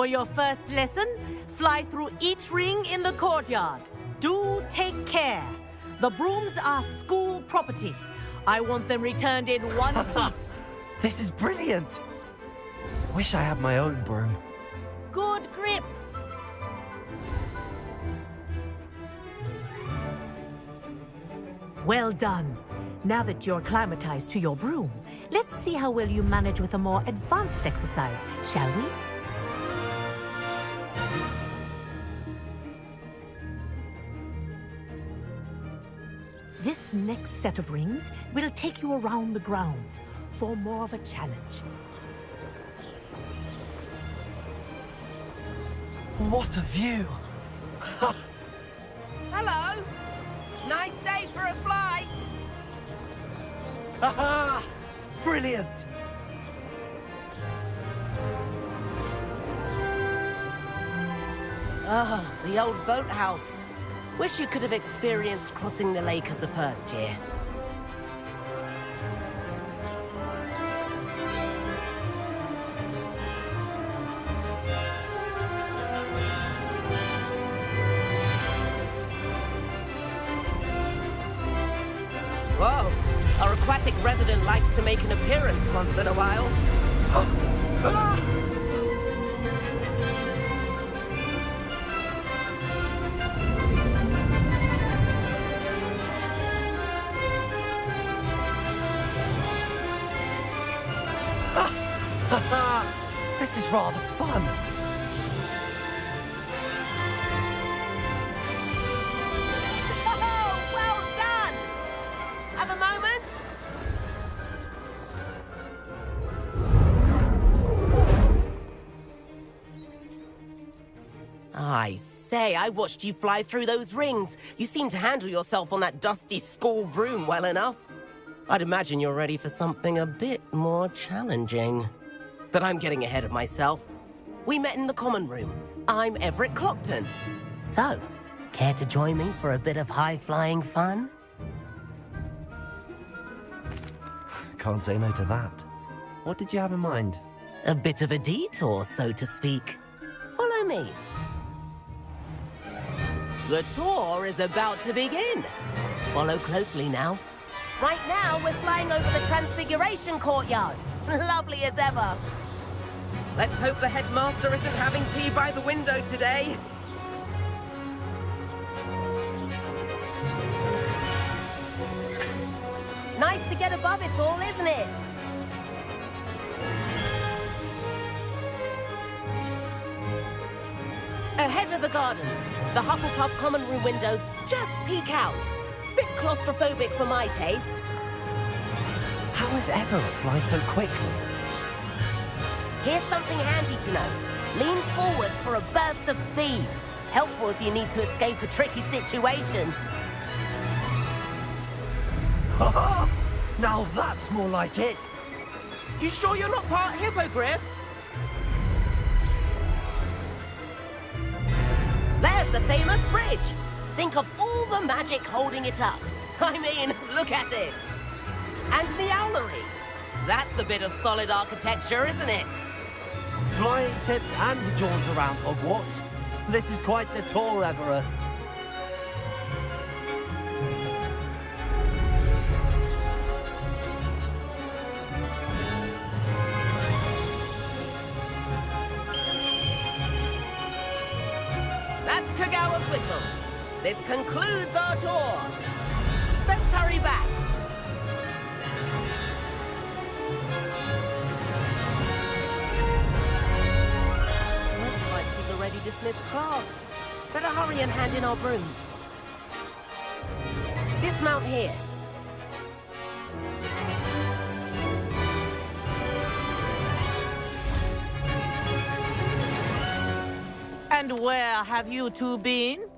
your first lesson, fly through each ring in the courtyard. Do take care. The brooms are school property. I want them returned in one piece. This is brilliant! Wish I had my own broom. Good grip. Well done. Now that you're acclimatized to your broom, let's see how well you manage with a more advanced exercise, shall we? This next set of rings will take you around the grounds for more of a challenge. What a view! Hello! Nice day for a flight! Aha! Brilliant! Ah, the old boathouse. Wish you could have experienced crossing the lake as a first year. Whoa! Our aquatic resident likes to make an appearance once in a while. This is rather fun. Oh, well done! Have a moment? I say, I watched you fly through those rings. You seem to handle yourself on that dusty school broom well enough. I'd imagine you're ready for something a bit more challenging. But I'm getting ahead of myself. We met in the common room. I'm Everett Clopton. So, care to join me for a bit of high-flying fun? Can't say no to that. What did you have in mind? A bit of a detour, so to speak. Follow me. The tour is about to begin. Follow closely now. Right now, we're flying over the Transfiguration Courtyard. Lovely as ever. Let's hope the headmaster isn't having tea by the window today. Nice to get above it all, isn't it? Ahead of the gardens, the Hufflepuff common room windows just peek out. Bit claustrophobic for my taste. How is Everett flying so quickly? Here's something handy to know. Lean forward for a burst of speed. Helpful if you need to escape a tricky situation. Now that's more like it. You sure you're not part hippogriff? There's the famous bridge. Think of all the magic holding it up. I mean, look at it. And the owlery. That's a bit of solid architecture, isn't it? Flying tips and a jaunt around Hogwarts. This is quite the tour, Everett. That's Kagawa's whistle. This concludes our tour. Best hurry back. Looks like we've already dismissed class. Better hurry and hand in our brooms. Dismount here. And where have you two been?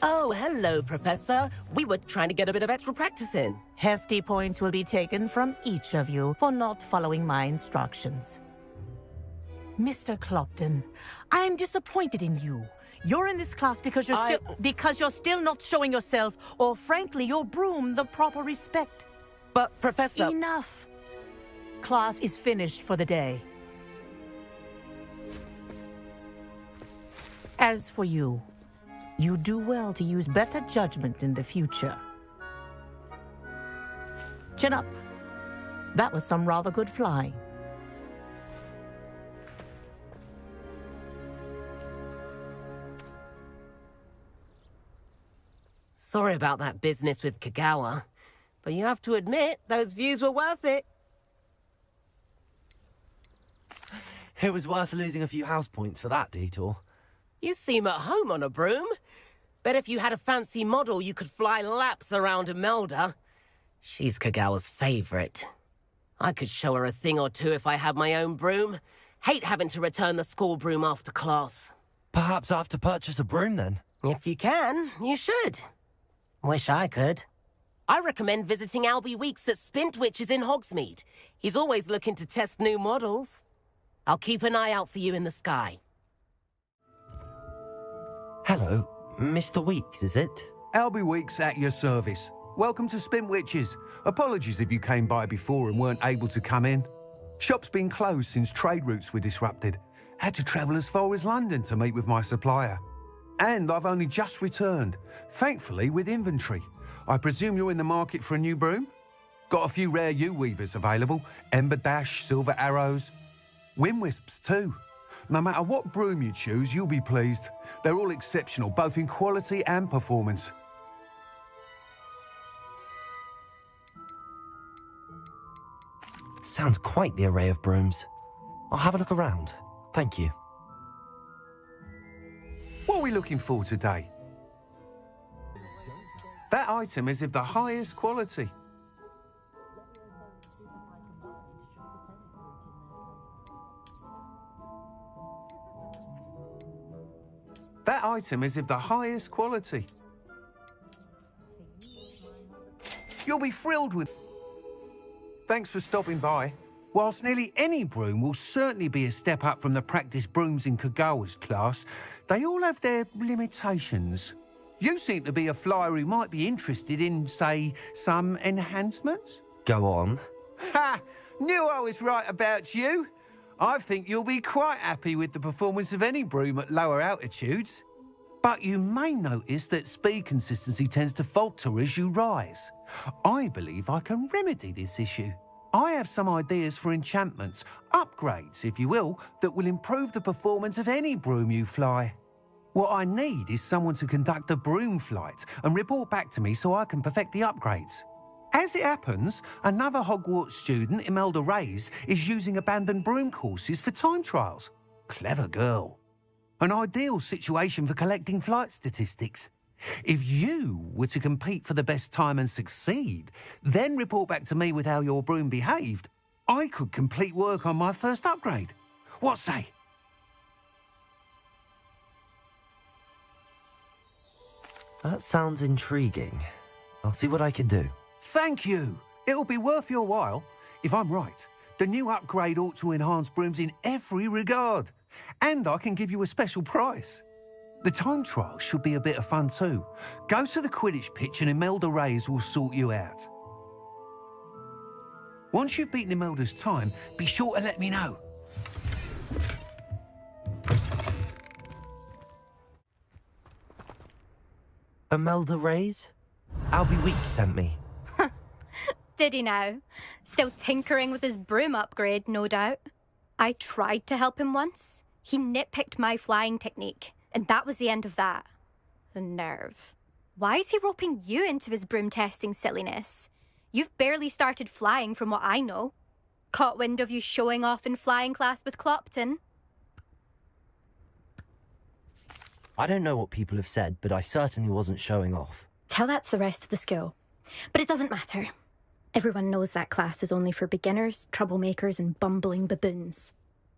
Oh, hello, Professor. We were trying to get a bit of extra practice in. Hefty points will be taken from each of you for not following my instructions. Mr. Clopton, I'm disappointed in you. You're in this class because you're still not showing yourself, or frankly, your broom, the proper respect. But, Professor... Enough. Class is finished for the day. As for you, you do well to use better judgment in the future. Chin up. That was some rather good flying. Sorry about that business with Kagawa, but you have to admit, those views were worth it. It was worth losing a few house points for that detour. You seem at home on a broom. Bet if you had a fancy model, you could fly laps around Imelda. She's Kagawa's favorite. I could show her a thing or two if I had my own broom. Hate having to return the school broom after class. Perhaps I have to purchase a broom then. If you can, you should. Wish I could. I recommend visiting Albie Weeks at Spintwitches in Hogsmeade. He's always looking to test new models. I'll keep an eye out for you in the sky. Hello, Mr. Weeks, is it? Albie Weeks at your service. Welcome to Spintwitches. Apologies if you came by before and weren't able to come in. Shop's been closed since trade routes were disrupted. Had to travel as far as London to meet with my supplier. And I've only just returned, thankfully with inventory. I presume you're in the market for a new broom? Got a few rare U-weavers available, Ember Dash, Silver Arrows, Wind Wisps too. No matter what broom you choose, you'll be pleased. They're all exceptional, both in quality and performance. Sounds quite the array of brooms. I'll have a look around. Thank you. What are we looking for today? That item is of the highest quality. That item is of the highest quality. You'll be thrilled with... Thanks for stopping by. Whilst nearly any broom will certainly be a step up from the practice brooms in Kagawa's class, they all have their limitations. You seem to be a flyer who might be interested in, say, some enhancements? Go on. Ha! Knew I was right about you. I think you'll be quite happy with the performance of any broom at lower altitudes. But you may notice that speed consistency tends to falter as you rise. I believe I can remedy this issue. I have some ideas for enchantments, upgrades, if you will, that will improve the performance of any broom you fly. What I need is someone to conduct a broom flight and report back to me so I can perfect the upgrades. As it happens, another Hogwarts student, Imelda Reyes, is using abandoned broom courses for time trials. Clever girl. An ideal situation for collecting flight statistics. If you were to compete for the best time and succeed, then report back to me with how your broom behaved, I could complete work on my first upgrade. What say? That sounds intriguing. I'll see what I can do. Thank you. It'll be worth your while. If I'm right, the new upgrade ought to enhance brooms in every regard. And I can give you a special price. The time trial should be a bit of fun too. Go to the Quidditch pitch and Imelda Reyes will sort you out. Once you've beaten Imelda's time, be sure to let me know. Imelda Reyes? Albie Weeks sent me. Did he now? Still tinkering with his broom upgrade, no doubt. I tried to help him once. He nitpicked my flying technique, and that was the end of that. The nerve. Why is he roping you into his broom testing silliness? You've barely started flying from what I know. Caught wind of you showing off in flying class with Clopton. I don't know what people have said, but I certainly wasn't showing off. Tell that to the rest of the school. But it doesn't matter. Everyone knows that class is only for beginners, troublemakers, and bumbling baboons.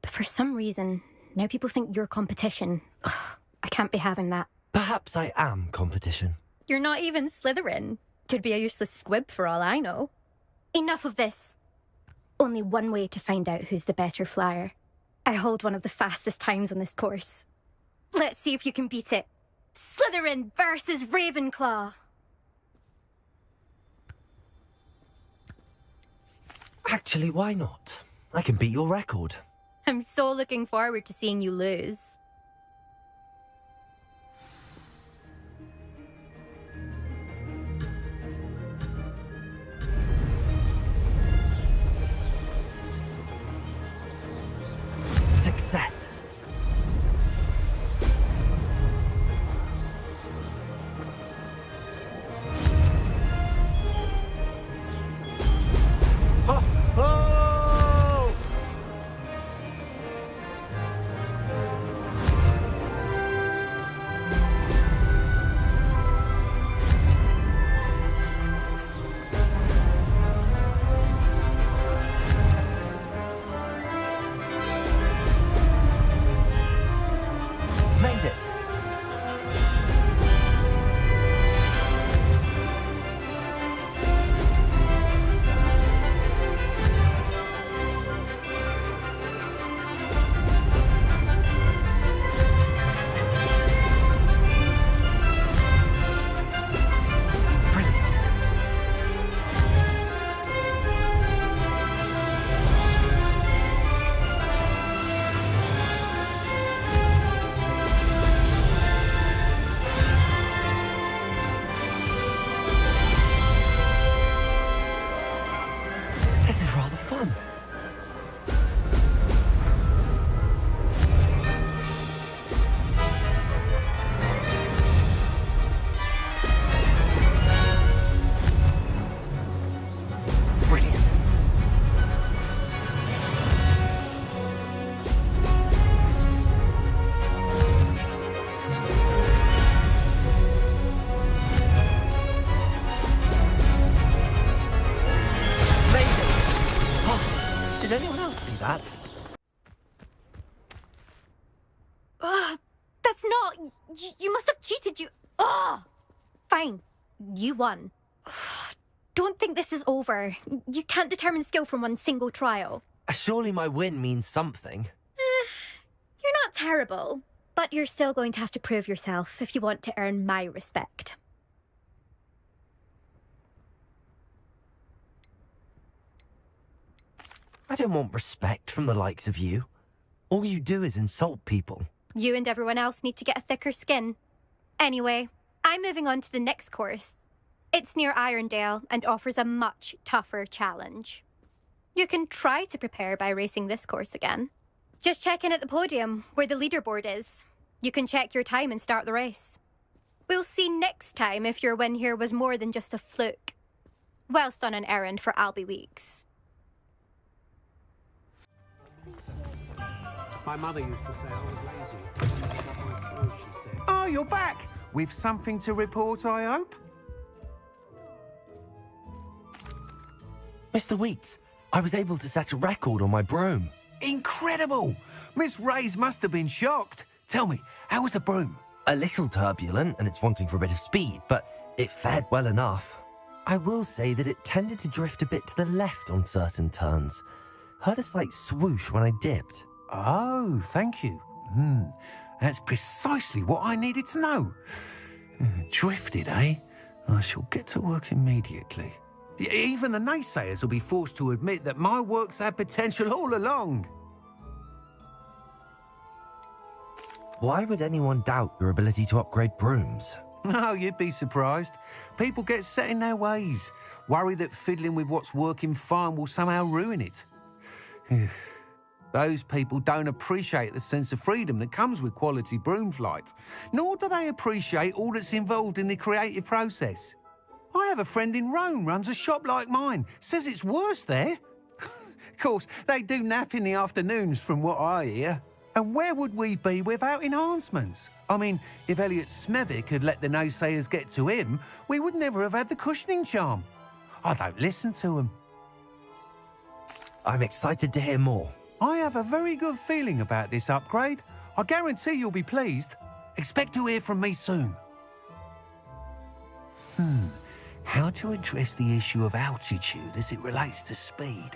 But for some reason, now people think you're competition. Ugh, I can't be having that. Perhaps I am competition. You're not even Slytherin. Could be a useless squib for all I know. Enough of this. Only one way to find out who's the better flyer. I hold one of the fastest times on this course. Let's see if you can beat it. Slytherin versus Ravenclaw. Actually, why not? I can beat your record. I'm so looking forward to seeing you lose. success. Oh! Oh! Made it. Brilliant. This is rather fun. Brilliant. Made it. Oh, did anyone else see that? Ugh, that's not. You must have cheated. Ugh. Fine. You won. Don't think this is over. You can't determine skill from one single trial. Surely my win means something. You're not terrible, but you're still going to have to prove yourself if you want to earn my respect. I don't want respect from the likes of you. All you do is insult people. You and everyone else need to get a thicker skin. Anyway, I'm moving on to the next course. It's near Irondale and offers a much tougher challenge. You can try to prepare by racing this course again. Just check in at the podium, where the leaderboard is. You can check your time and start the race. We'll see next time if your win here was more than just a fluke. Whilst on an errand for Albie Weeks. My mother used to say I was lazy. She said. Oh, you're back! With something to report, I hope? Mr. Weeks, I was able to set a record on my broom. Incredible! Miss Ray's must have been shocked. Tell me, how was the broom? A little turbulent and it's wanting for a bit of speed, but it fared well enough. I will say that it tended to drift a bit to the left on certain turns. Heard a slight swoosh when I dipped. Oh, thank you. That's precisely what I needed to know. Drifted, eh? I shall get to work immediately. Even the naysayers will be forced to admit that my work's had potential all along. Why would anyone doubt your ability to upgrade brooms? No, you'd be surprised. People get set in their ways, worry that fiddling with what's working fine will somehow ruin it. Those people don't appreciate the sense of freedom that comes with quality broom flight, nor do they appreciate all that's involved in the creative process. I have a friend in Rome runs a shop like mine, says it's worse there. Of course, they do nap in the afternoons from what I hear. And where would we be without enhancements? I mean, if Elliot Smethwick had let the naysayers get to him, we would never have had the cushioning charm. I don't listen to them. I'm excited to hear more. I have a very good feeling about this upgrade. I guarantee you'll be pleased. Expect to hear from me soon. How to address the issue of altitude as it relates to speed?